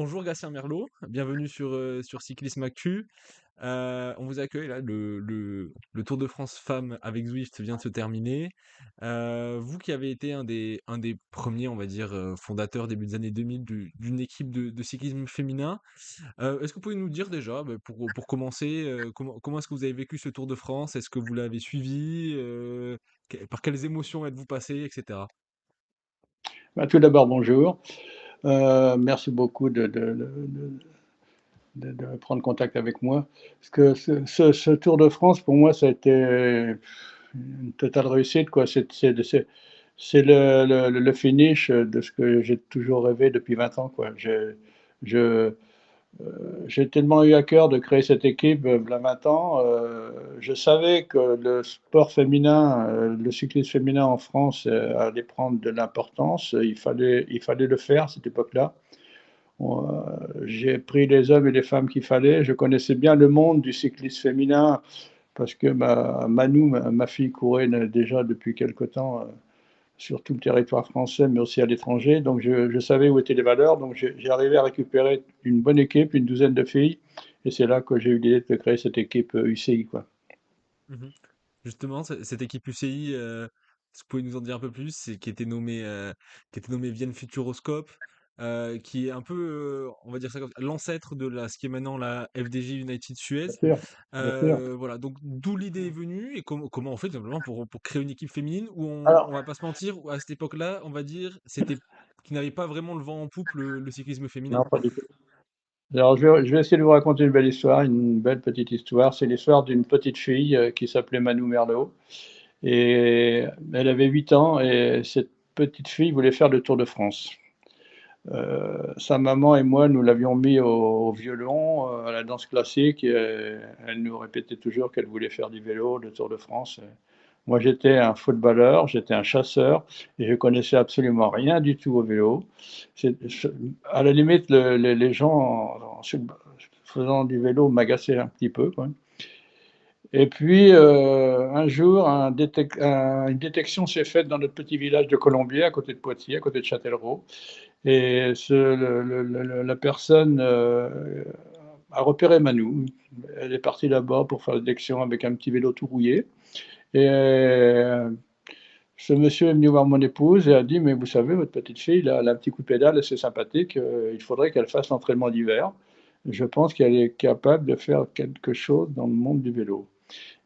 Bonjour Gatien Merlot, bienvenue sur Cyclisme Actu. On vous accueille là, le Tour de France Femmes avec Zwift vient de se terminer. Vous qui avez été un des premiers, on va dire, fondateurs début des années 2000 d'une équipe de cyclisme féminin, est-ce que vous pouvez nous dire déjà, pour commencer, comment est-ce que vous avez vécu ce Tour de France? Est-ce que vous l'avez suivi? Par quelles émotions êtes-vous passé, etc. Bah, tout d'abord, bonjour. Merci beaucoup de prendre contact avec moi. Parce que ce Tour de France, pour moi, ça a été une totale réussite, quoi. C'est le finish de ce que j'ai toujours rêvé depuis 20 ans, quoi. Je, j'ai tellement eu à cœur de créer cette équipe, il y a 20 ans. Je savais que le sport féminin, le cyclisme féminin en France allait prendre de l'importance. Il fallait le faire à cette époque-là. J'ai pris les hommes et les femmes qu'il fallait. Je connaissais bien le monde du cyclisme féminin parce que Manu, ma fille, courait déjà depuis quelque temps sur tout le territoire français, mais aussi à l'étranger. Donc je savais où étaient les valeurs. Donc j'ai arrivé à récupérer une bonne équipe, une douzaine de filles. Et c'est là que j'ai eu l'idée de créer cette équipe UCI, quoi. Mmh. Justement, cette équipe UCI, est-ce que vous pouvez nous en dire un peu plus? C'est qui était nommée Vienne Futuroscope, qui est un peu, on va dire ça comme ça, l'ancêtre de ce qui est maintenant la FDJ United Suez. Bien sûr, bien sûr. Voilà, donc d'où l'idée est venue et comment on fait tout simplement pour créer une équipe féminine où on Alors, va pas se mentir, où à cette époque-là, on va dire, c'était qui n'avait pas vraiment le vent en poupe le cyclisme féminin. non, pas du tout. Alors, je vais essayer de vous raconter une belle histoire, une belle petite histoire. C'est l'histoire d'une petite fille qui s'appelait Manu Merlot. Et elle avait 8 ans et cette petite fille voulait faire le Tour de France. Sa maman et moi, nous l'avions mis au violon, à la danse classique, et elle nous répétait toujours qu'elle voulait faire du vélo, le Tour de France. Moi, j'étais un footballeur, j'étais un chasseur, et je connaissais absolument rien du tout au vélo. À la limite, les gens faisant du vélo m'agaçaient un petit peu, quoi. Et puis, un jour, une détection s'est faite dans notre petit village de Colombier, à côté de Poitiers, à côté de Châtellerault. Et la personne a repéré Manu. Elle est partie là-bas pour faire la détection avec un petit vélo tout rouillé. Et ce monsieur est venu voir mon épouse et a dit, mais vous savez, votre petite fille, là, elle a un petit coup de pédale, c'est sympathique, il faudrait qu'elle fasse l'entraînement d'hiver. Je pense qu'elle est capable de faire quelque chose dans le monde du vélo.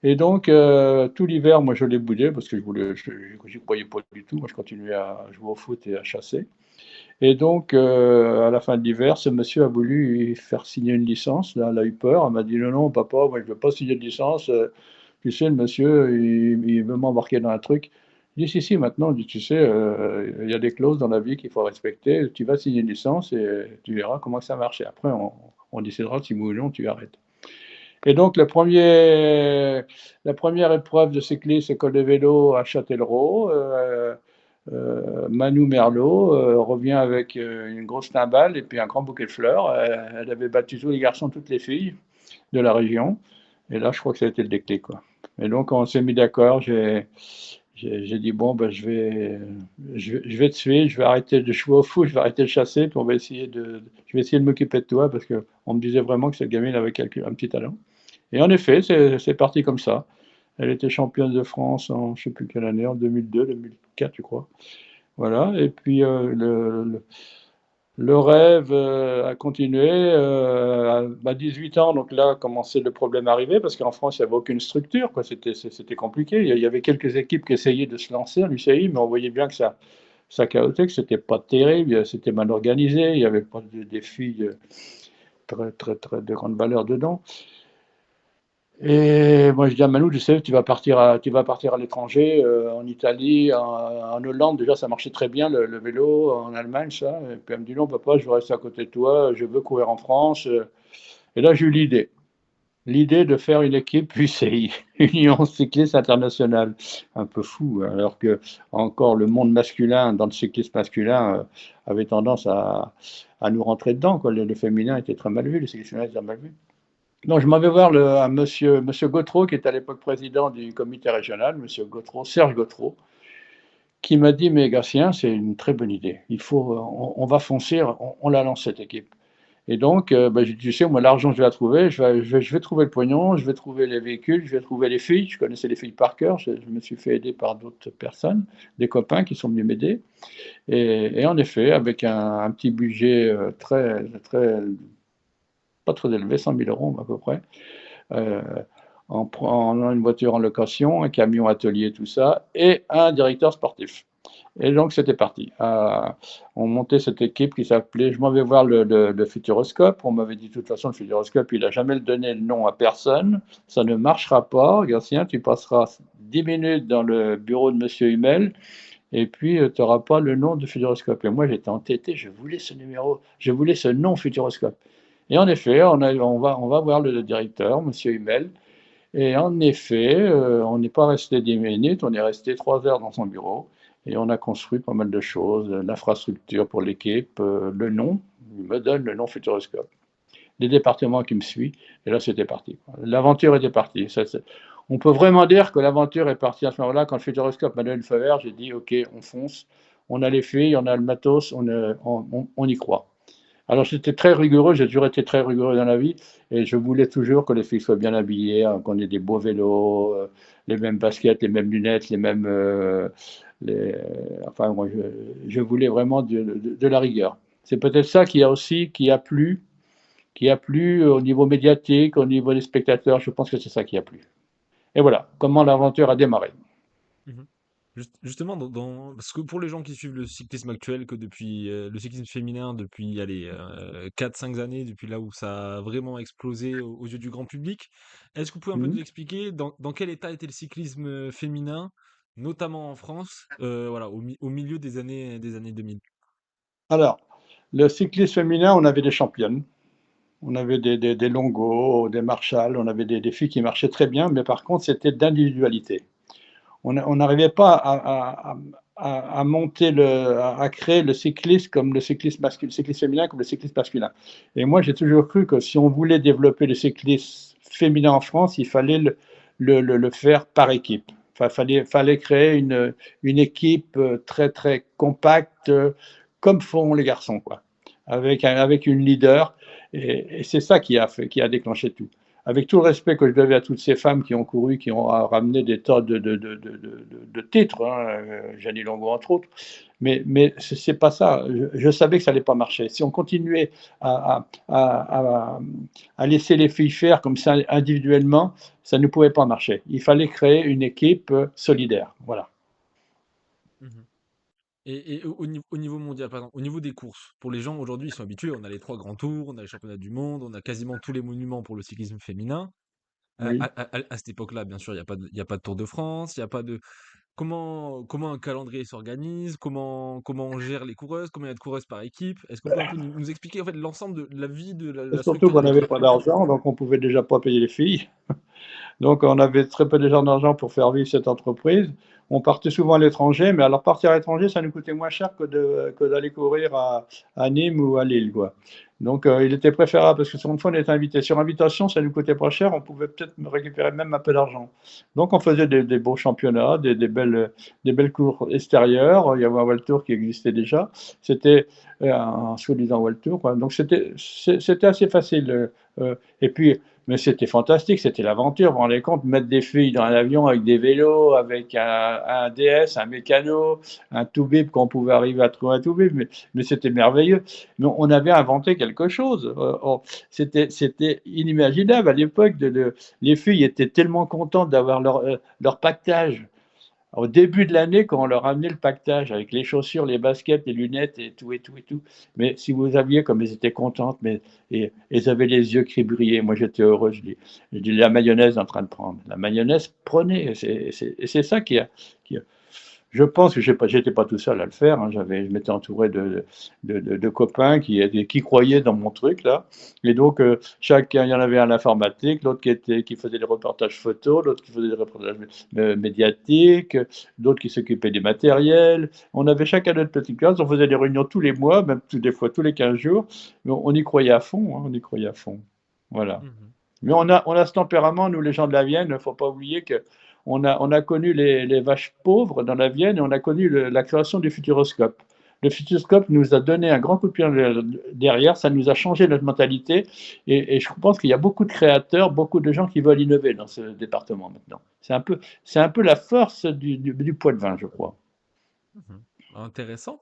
Et donc, tout l'hiver, moi, je l'ai boudé parce que j'y croyais pas du tout. Moi, je continuais à jouer au foot et à chasser. Et donc, à la fin de l'hiver, ce monsieur a voulu lui faire signer une licence. Là, elle a eu peur. Elle m'a dit, non, non, papa, moi, je ne veux pas signer de licence. Tu sais, le monsieur, il veut m'embarquer dans un truc. Je dis, si, si, maintenant, tu sais, il y a des clauses dans la vie qu'il faut respecter. Tu vas signer une licence et tu verras comment ça marche. Et après, on décidera si oui ou non tu arrêtes. Et donc, la première épreuve de cyclisme, école de vélo à Châtellerault, Manu Merlot revient avec une grosse timbale et puis un grand bouquet de fleurs. Elle avait battu tous les garçons, toutes les filles de la région. Et là, je crois que ça a été le déclic, quoi. Et donc, on s'est mis d'accord. J'ai dit, bon, ben, je vais te suivre, je vais arrêter de jouer au foot, je vais arrêter de chasser, puis je vais essayer de m'occuper de toi, parce qu'on me disait vraiment que cette gamine avait un petit talent. Et en effet, c'est parti comme ça. Elle était championne de France en, je ne sais plus quelle année, en 2002, 2004, je crois. Voilà, et puis le rêve a continué. À 18 ans, donc là, commençait le problème à arriver, parce qu'en France, il n'y avait aucune structure, quoi. C'était compliqué. Il y avait quelques équipes qui essayaient de se lancer en UCI, mais on voyait bien que ça chaotait, que c'était pas terrible, c'était mal organisé, il n'y avait pas des filles très, très, très de grande valeur dedans. Et moi, je dis à Manu, tu sais, tu vas partir à l'étranger, en Italie, en Hollande. Déjà, ça marchait très bien, le vélo, en Allemagne, ça. Et puis elle me dit, non, papa, je veux rester à côté de toi, je veux courir en France. Et là, j'ai eu l'idée de faire une équipe UCI, Union Cycliste Internationale. Un peu fou, hein, alors que encore le monde masculin, dans le cyclisme masculin, avait tendance à nous rentrer dedans, quoi. Le féminin était très mal vu, le cyclisme féminin était très mal vu. Non, je m'en vais voir un monsieur Gautreau, qui était à l'époque président du comité régional, monsieur Gautreau, Serge Gautreau, qui m'a dit, mais Gatien, c'est une très bonne idée. On va foncer, on la lance cette équipe. Et donc, j'ai dit, tu sais, moi, l'argent, je vais la trouver, je vais trouver le pognon, je vais trouver les véhicules, je vais trouver les filles. Je connaissais les filles par cœur, je me suis fait aider par d'autres personnes, des copains qui sont venus m'aider. Et en effet, avec un petit budget pas très élevé, 100 000 euros à peu près, euh, en prenant une voiture en location, un camion atelier, tout ça, et un directeur sportif. Et donc, c'était parti. On montait cette équipe qui s'appelait, je m'en vais voir le Futuroscope. On m'avait dit, de toute façon, le Futuroscope, il n'a jamais donné le nom à personne. Ça ne marchera pas. Garcien, tu passeras 10 minutes dans le bureau de Monsieur Hummel et puis tu n'auras pas le nom de Futuroscope. Et moi, j'étais entêté. Je voulais ce numéro. Je voulais ce nom Futuroscope. Et en effet, on va voir le directeur, Monsieur Hummel. Et en effet, on n'est pas resté 10 minutes, on est resté 3 heures dans son bureau et on a construit pas mal de choses, l'infrastructure pour l'équipe, le nom, il me donne le nom Futuroscope, les départements qui me suivent, et là c'était parti. L'aventure était partie. On peut vraiment dire que l'aventure est partie à ce moment-là. Quand le Futuroscope m'a donné le feu vert, j'ai dit ok, on fonce, on a les filles, on a le matos, on y croit. Alors j'étais très rigoureux, j'ai toujours été très rigoureux dans la vie et je voulais toujours que les filles soient bien habillées, hein, qu'on ait des beaux vélos, les mêmes baskets, les mêmes lunettes, les mêmes... enfin, moi, je voulais vraiment de la rigueur. C'est peut-être ça qui a aussi, qui a plu au niveau médiatique, au niveau des spectateurs, je pense que c'est ça qui a plu. Et voilà, comment l'aventure a démarré. Mmh. Justement, parce que pour les gens qui suivent le cyclisme actuel, que depuis le cyclisme féminin, depuis allez, 4-5 années, depuis là où ça a vraiment explosé aux yeux du grand public, est-ce que vous pouvez un peu nous Mhm. expliquer dans quel état était le cyclisme féminin, notamment en France, voilà, au milieu des années 2000? Alors, le cyclisme féminin, on avait des championnes. On avait des Longo, des Marshall, on avait des filles qui marchaient très bien, mais par contre, c'était d'individualité. On n'arrivait pas à monter à créer le cyclisme comme le cyclisme masculin, le cyclisme féminin comme le cyclisme masculin. Et moi, j'ai toujours cru que si on voulait développer le cyclisme féminin en France, il fallait le faire par équipe. Enfin, fallait créer une équipe très, très compacte, comme font les garçons, quoi, avec une leader. Et c'est ça qui a déclenché tout. Avec tout le respect que je devais à toutes ces femmes qui ont couru, qui ont ramené des tas de titres, hein, Jenny Longo entre autres, mais c'est pas ça. Je savais que ça allait pas marcher. Si on continuait à laisser les filles faire comme ça individuellement, ça ne pouvait pas marcher. Il fallait créer une équipe solidaire. Voilà. Mmh. Et au niveau mondial, par exemple, au niveau des courses, pour les gens aujourd'hui, ils sont habitués, on a les 3 grands tours, on a les championnats du monde, on a quasiment tous les monuments pour le cyclisme féminin. Oui. À cette époque-là, bien sûr, il y a pas de Tour de France, il y a pas de comment un calendrier s'organise, comment on gère les coureuses, combien il y a de coureuses par équipe? Est-ce qu'on peut un peu nous expliquer, en fait, l'ensemble de la vie de la Et la surtout structure qu'on d'une n'avait équipe? pas d'argent, donc on pouvait déjà pas payer les filles. Donc, on avait très peu d'argent pour faire vivre cette entreprise. On partait souvent à l'étranger, mais alors partir à l'étranger, ça nous coûtait moins cher que d'aller courir à Nîmes ou à Lille, quoi. Donc, il était préférable parce que sur une fois, on était invité. Sur invitation, ça nous coûtait pas cher. On pouvait peut-être récupérer même un peu d'argent. Donc, on faisait des beaux championnats, des belles cours extérieures. Il y avait un World Tour qui existait déjà. C'était un soi-disant World Tour, quoi. Donc, c'était assez facile. Et puis, mais c'était fantastique, c'était l'aventure. Vous vous rendez compte, mettre des filles dans un avion avec des vélos, avec un DS, un mécano, un Toubib qu'on pouvait arriver à trouver un Toubib, mais c'était merveilleux. Mais on avait inventé quelque chose. C'était inimaginable à l'époque. Les filles étaient tellement contentes d'avoir leur pactage. Au début de l'année, quand on leur amenait le pactage avec les chaussures, les baskets, les lunettes et tout, et tout, et tout. Mais si vous aviez comme elles étaient contentes, mais et elles avaient les yeux qui brillaient. Moi, j'étais heureux. Je dis la mayonnaise en train de prendre. La mayonnaise prenait. Et c'est ça je pense que j'étais pas tout seul à le faire, hein. Je m'étais entouré de copains qui croyaient dans mon truc là. Et donc chacun, il y en avait un à l'informatique, l'autre qui faisait des reportages photos, l'autre qui faisait des reportages médiatiques, d'autres qui s'occupaient des matériels. On avait chacun notre petite classe, on faisait des réunions tous les mois, même des fois tous les 15 jours. Mais on y croyait à fond, hein, on y croyait à fond. Voilà. Mmh. Mais on a ce tempérament, nous les gens de la Vienne, il ne faut pas oublier que on a connu les vaches pauvres dans la Vienne et on a connu la création du Futuroscope. le Futuroscope nous a donné un grand coup de pied derrière, ça nous a changé notre mentalité. Et je pense qu'il y a beaucoup de créateurs, beaucoup de gens qui veulent innover dans ce département maintenant. C'est un peu la force du Poids-de-Vin, je crois. Mmh. Intéressant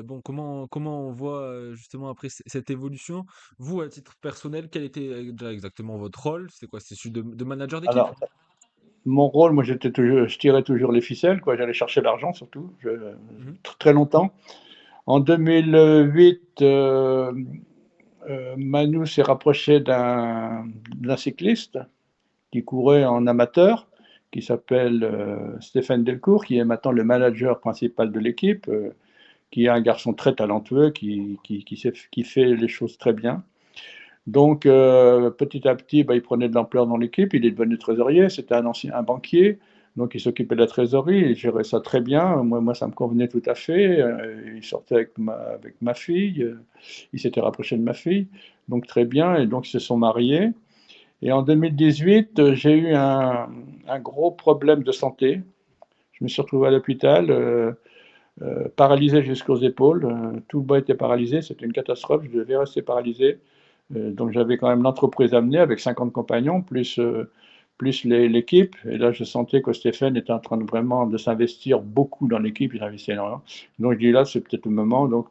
bon, comment on voit, justement après cette évolution? Vous, à titre personnel, quel était, déjà exactement votre rôle? C'est quoi? C'est celui de manager d'équipe? Alors, mon rôle, moi, je tirais toujours les ficelles, quoi. J'allais chercher l'argent surtout, Mmh. très longtemps. En 2008, Manu s'est rapproché d'un cycliste qui courait en amateur, qui s'appelle Stéphane Delcourt, qui est maintenant le manager principal de l'équipe, qui est un garçon très talentueux, qui fait les choses très bien. Donc, petit à petit, bah, il prenait de l'ampleur dans l'équipe, il est devenu trésorier, c'était un banquier, donc il s'occupait de la trésorerie, il gérait ça très bien, moi ça me convenait tout à fait, il sortait avec ma fille, il s'était rapproché de ma fille, donc très bien, et donc ils se sont mariés. Et en 2018, j'ai eu un gros problème de santé. Je me suis retrouvé à l'hôpital, paralysé jusqu'aux épaules. Tout le bas était paralysé, c'était une catastrophe. Je devais rester paralysé. Donc j'avais quand même l'entreprise à mener avec 50 compagnons, plus l'équipe. Et là, je sentais que Stéphane était en train de vraiment de s'investir beaucoup dans l'équipe. Il investit énormément. Donc je dis là, c'est peut-être le moment. Donc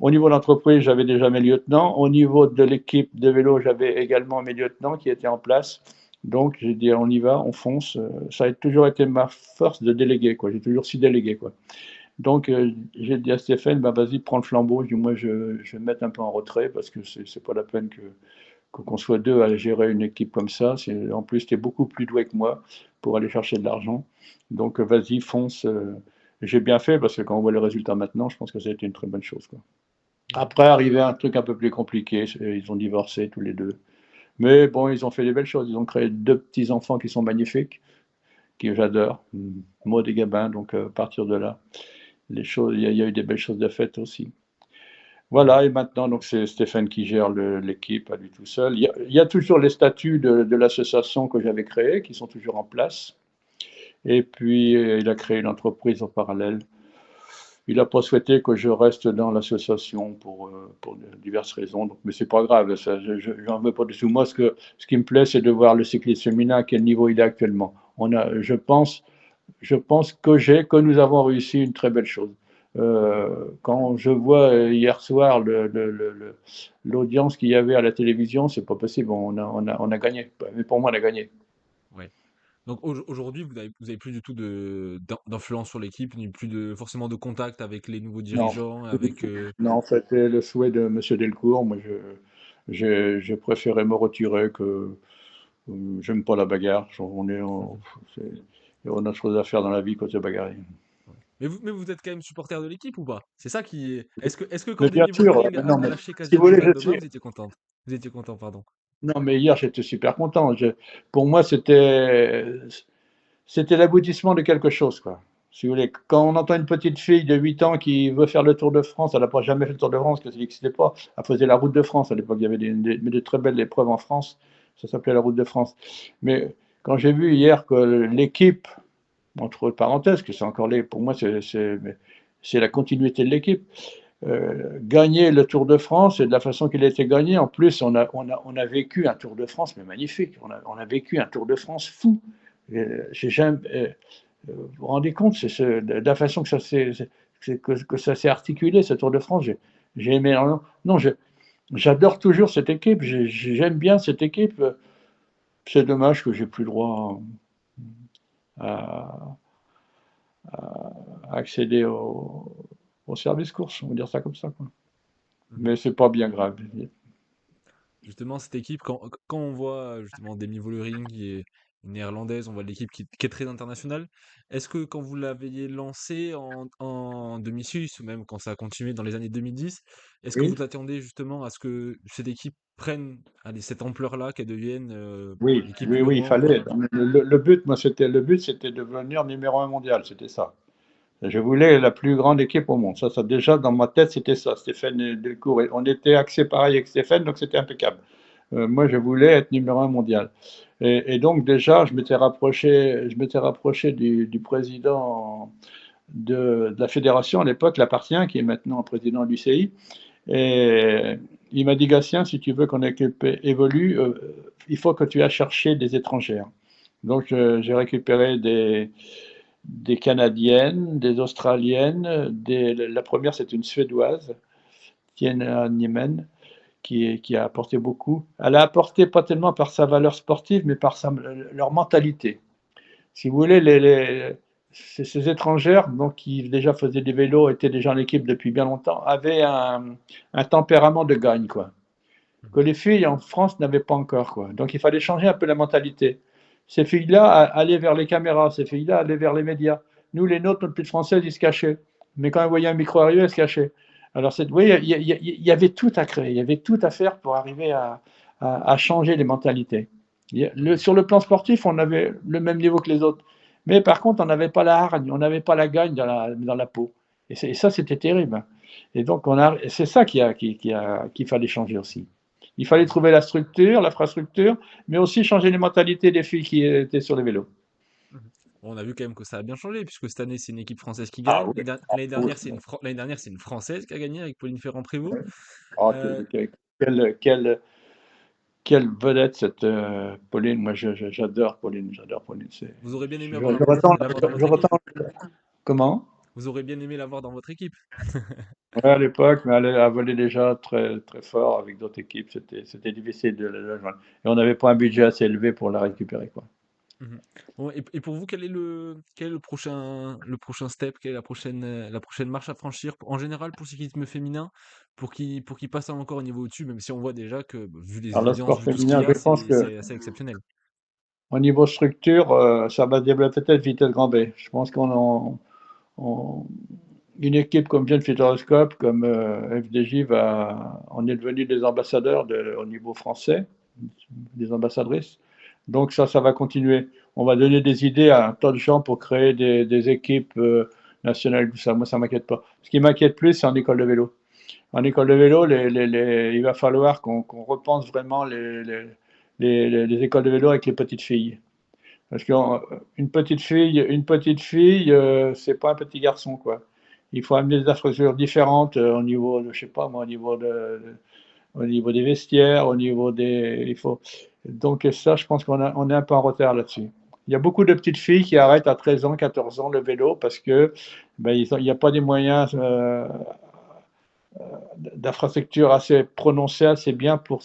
au niveau de l'entreprise, j'avais déjà mes lieutenants. Au niveau de l'équipe de vélo, j'avais également mes lieutenants qui étaient en place. Donc, j'ai dit, on y va, on fonce. Ça a toujours été ma force de déléguer, quoi. J'ai toujours su déléguer, quoi. Donc, j'ai dit à Stéphane, bah, vas-y, prends le flambeau. Je dis, moi, je vais me mettre un peu en retrait parce que c'est pas la peine qu'on soit deux à gérer une équipe comme ça. En plus, tu es beaucoup plus doué que moi pour aller chercher de l'argent. Donc, vas-y, fonce. J'ai bien fait parce que quand on voit le résultat maintenant, je pense que ça a été une très bonne chose, quoi. Mmh. Après, arrivé un truc un peu plus compliqué, ils ont divorcé tous les deux. Mais bon, ils ont fait des belles choses. Ils ont créé deux petits-enfants qui sont magnifiques, que j'adore, Maud et Gabin. Donc, à partir de là, il y a eu des belles choses de faites aussi. Mmh. Voilà, et maintenant, donc c'est Stéphane qui gère l'équipe à lui tout seul. Il y a toujours les statuts de l'association que j'avais créée, qui sont toujours en place. Et puis, il a créé une entreprise en parallèle. Il n'a pas souhaité que je reste dans l'association pour diverses raisons, donc, mais c'est pas grave, ça, j'en veux pas du tout. Moi, ce qui me plaît, c'est de voir le cyclisme féminin à quel niveau il est actuellement. Je pense que nous avons réussi une très belle chose. Quand je vois hier soir l'audience qu'il y avait à la télévision, c'est pas possible, on a gagné. Mais pour moi, on a gagné. Ouais. Donc aujourd'hui, vous avez plus du tout d'influence sur l'équipe, ni plus de forcément de contact avec les nouveaux Non, dirigeants, avec, non, c'était le souhait de Monsieur Delcourt. Moi, je préférais me retirer que j'aime pas la bagarre. On a autre chose à faire dans la vie que de se bagarrer. ouais. Mais vous êtes quand même supporter de l'équipe ou pas? C'est ça qui est est-ce que quand Mais bien Denis sûr, Brognell a non, mais lâché si vous Kazemi voulez, Val je d'Oma, suis. vous étiez contente? Vous étiez content, pardon. Non, mais hier, j'étais super content. Pour moi, c'était l'aboutissement de quelque chose, quoi. Si vous voulez, quand on entend une petite fille de 8 ans qui veut faire le Tour de France, elle n'a pas jamais fait le Tour de France, parce que ça n'existait pas. Elle faisait la route de France à l'époque. Il y avait de très belles épreuves en France. Ça s'appelait la route de France. Mais quand j'ai vu hier que l'équipe, entre parenthèses, que c'est encore pour moi, c'est la continuité de l'équipe, gagner le Tour de France et de la façon qu'il a été gagné. En plus, on a vécu un Tour de France, mais magnifique. On a vécu un Tour de France fou. J'ai jamais, vous vous rendez compte, de la façon que que ça s'est articulé, ce Tour de France. J'ai aimé. Non, j'adore toujours cette équipe. J'aime bien cette équipe. C'est dommage que j'ai plus le droit à, à accéder au service course, on va dire ça comme ça, quoi. Mmh. Mais c'est pas bien grave. Justement, cette équipe, quand on voit justement Demi Vollering qui est une néerlandaise, on voit l'équipe qui est très internationale. Est-ce que quand vous l'avez lancée en 2006 ou même quand ça a continué dans les années 2010, est-ce que Oui, vous attendez justement à ce que cette équipe prenne allez, cette ampleur-là, qu'elle devienne oui, l'équipe oui, oui, il numéro un fallait. mondial? Le but, moi, le but, c'était de devenir numéro un mondial, c'était ça. Je voulais la plus grande équipe au monde. Ça, déjà, dans ma tête, c'était ça. Stéphane Delcourt. Et on était axé pareil avec Stéphane, donc c'était impeccable. Moi, je voulais être numéro un mondial. Donc, déjà, je m'étais rapproché du président de la fédération à l'époque, l'appartient, qui est maintenant président du CI. Et il m'a dit, Gatien, si tu veux qu'on évolue, il faut que tu ailles chercher des étrangères. Donc j'ai récupéré des Canadiennes, des Australiennes, la première c'est une Suédoise, Tiena Niemen, qui a apporté beaucoup. Elle a apporté pas tellement par sa valeur sportive, mais par leur mentalité. Si vous voulez, ces étrangères, donc, qui déjà faisaient des vélos, étaient déjà en équipe depuis bien longtemps, avaient un tempérament de gagne, quoi, que Mmh. les filles en France n'avaient pas encore, quoi. Donc il fallait changer un peu la mentalité. Ces filles-là allaient vers les caméras, ces filles-là allaient vers les médias. Nous, les nôtres, notre petite française, ils se cachaient. Mais quand ils voyaient un micro arriver, ils se cachaient. Alors, oui, il y avait tout à créer, il y avait tout à faire pour arriver à changer les mentalités. Mmh. Sur le plan sportif, on avait le même niveau que les autres. Mais par contre, on n'avait pas la hargne, on n'avait pas la gagne dans la peau. Et ça, c'était terrible. Et donc, c'est ça qu'il fallait changer aussi. Il fallait Mmh. trouver la structure, l'infrastructure, mais aussi changer les mentalités des filles qui étaient sur les vélos. Mmh. Bon, on a vu quand même que ça a bien changé, puisque cette année, c'est une équipe française qui Ah gagne. oui, L'année oui. dernière, l'année dernière, c'est une Française qui a gagné avec Pauline Ferrand-Prévot. Ah, Euh, quelle, quelle, quelle vedette cette Pauline. Moi, j'adore Pauline. J'adore Pauline. Vous aurez bien aimé Je ressens, l'avoir dans je votre équipe. ressens- Comment? Vous aurez bien aimé l'avoir dans votre équipe. Ouais, à l'époque, mais elle volé déjà très, très fort avec d'autres équipes. C'était difficile de la joindre. Et on n'avait pas un budget assez élevé pour la récupérer, quoi. Mhm. Bon, et pour vous, quel est le prochain step, quelle est la prochaine marche à franchir en général pour le cyclisme féminin, pour qu'il passe encore un niveau au-dessus, même si on voit déjà que, bah, vu les Alors, le audiences, sport vu tout ce qu'il féminin, y je a, pense que c'est assez exceptionnel. au niveau structure, ça va se développer peut-être vitesse grand B. Je pense on- une équipe comme Jeune Futuroscope, comme FDJ, on est devenu des ambassadeurs au niveau français, des ambassadrices. Donc ça va continuer. On va donner des idées à un tas de gens pour créer des équipes nationales, tout ça. Moi, ça m'inquiète pas. Ce qui m'inquiète plus, c'est en école de vélo. En école de vélo, il va falloir qu'on repense vraiment les écoles de vélo avec les petites filles. Parce une petite fille, c'est pas un petit garçon, quoi. Il faut amener des infrastructures différentes au niveau, je sais pas moi, au niveau des vestiaires, au niveau des, il faut. Donc ça, je pense on est un peu en retard là-dessus. Il y a beaucoup de petites filles qui arrêtent à 13 ans, 14 ans le vélo parce que ben, il n'y a pas des moyens d'infrastructures assez prononcées, assez bien pour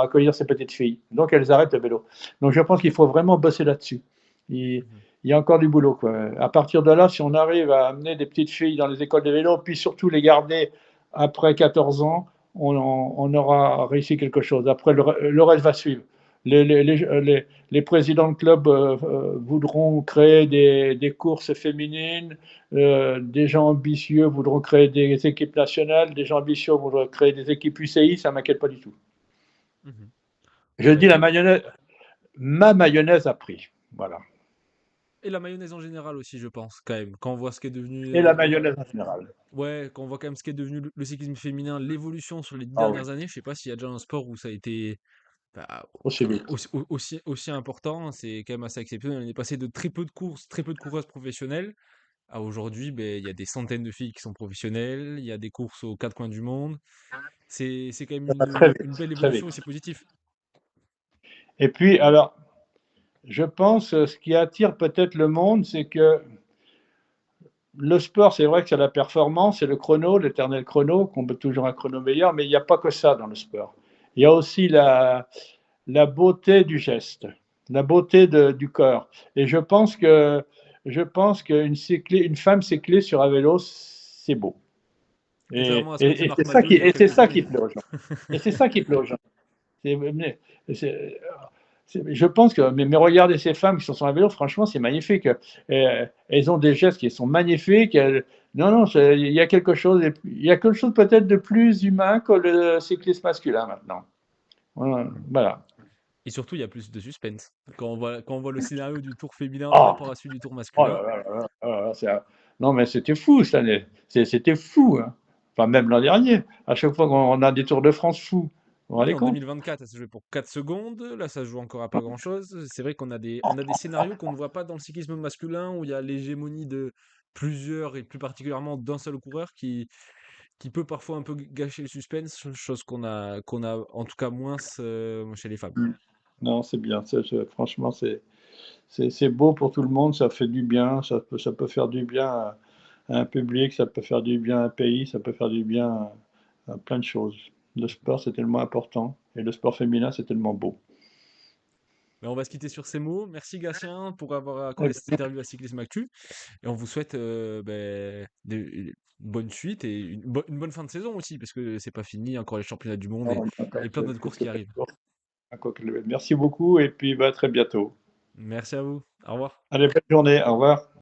accueillir ces petites filles. Donc elles arrêtent le vélo. Donc je pense qu'il faut vraiment bosser là-dessus. Il, Mhm. il y a encore du boulot, quoi. À partir de là, si on arrive à amener des petites filles dans les écoles de vélo, puis surtout les garder après 14 ans, on aura réussi quelque chose. Après, le reste va suivre. Les présidents de clubs voudront créer des courses féminines, des gens ambitieux voudront créer des équipes nationales, des gens ambitieux voudront créer des équipes UCI, ça ne m'inquiète pas du tout. Mhm. Je Bah dis la écoutez, mayonnaise, ma mayonnaise a pris. Voilà. et la mayonnaise en général aussi, je pense, quand même. Quand on voit ce qui est devenu, Et la mayonnaise en général. ouais, quand on voit quand même ce qui est devenu le cyclisme féminin, l'évolution sur les dix Ah oui, dernières années, je sais pas s'il y a déjà un sport où ça a été bah, aussi vite. aussi important, c'est quand même assez exceptionnel. On est passé de très peu de courses, très peu de coureuses professionnelles, à aujourd'hui, ben, il y a des centaines de filles qui sont professionnelles, il y a des courses aux quatre coins du monde. C'est quand même Ça va très une vite, belle très évolution vite. et c'est positif. Et puis, alors, je pense, ce qui attire peut-être le monde, c'est que le sport, c'est vrai que c'est la performance, c'est le chrono, l'éternel chrono, qu'on veut toujours un chrono meilleur, mais il n'y a pas que ça dans le sport. Il y a aussi la beauté du geste, la beauté du corps. Et je pense une femme cycler sur un vélo, c'est beau. Contrairement à ce qu'a dit Et Marc Madiot il y a c'est quelques ça années. qui plaît aux gens. Et c'est ça qui plaît aux gens. C'est- c'est- je pense que, mais regardez ces femmes qui sont sur un vélo, franchement, c'est magnifique. Elles ont des gestes qui sont magnifiques. Non, non, il y a quelque chose peut-être de plus humain que le cyclisme masculin maintenant. Voilà. Voilà. Et surtout, il y a plus de suspense. Quand on voit le scénario du tour féminin par Oh, rapport à celui du tour oh masculin, là là là là, oh là là, non, mais c'était fou cette année. C'était fou, hein. Enfin, même l'an dernier. À chaque fois qu'on a des Tours de France fous. Vous vous oui, rendez en compte? 2024, ça se jouait pour 4 secondes. Là, ça se joue encore à pas grand-chose. C'est vrai qu'on a des scénarios qu'on ne voit pas dans le cyclisme masculin où il y a l'hégémonie plusieurs et plus particulièrement d'un seul coureur qui peut parfois un peu gâcher le suspense, chose qu'on a en tout cas moins chez les femmes. Mmh. Non, c'est bien, franchement, c'est beau pour tout le monde, ça fait du bien, ça peut faire du bien à un public, ça peut faire du bien à un pays, ça peut faire du bien à plein de choses. Le sport, c'est tellement important et le sport féminin, c'est tellement beau. Mais on va se quitter sur ces mots. Merci Gatien pour avoir Eh accordé cette bien, interview à Cyclisme Actu et on vous souhaite, une bonne suite et une bonne fin de saison aussi parce que c'est pas fini, encore les championnats du monde on et attend plein d'autres courses qui arrivent. merci beaucoup et puis, bah, à très bientôt. Merci à vous. Au revoir. Allez, bonne journée, au revoir.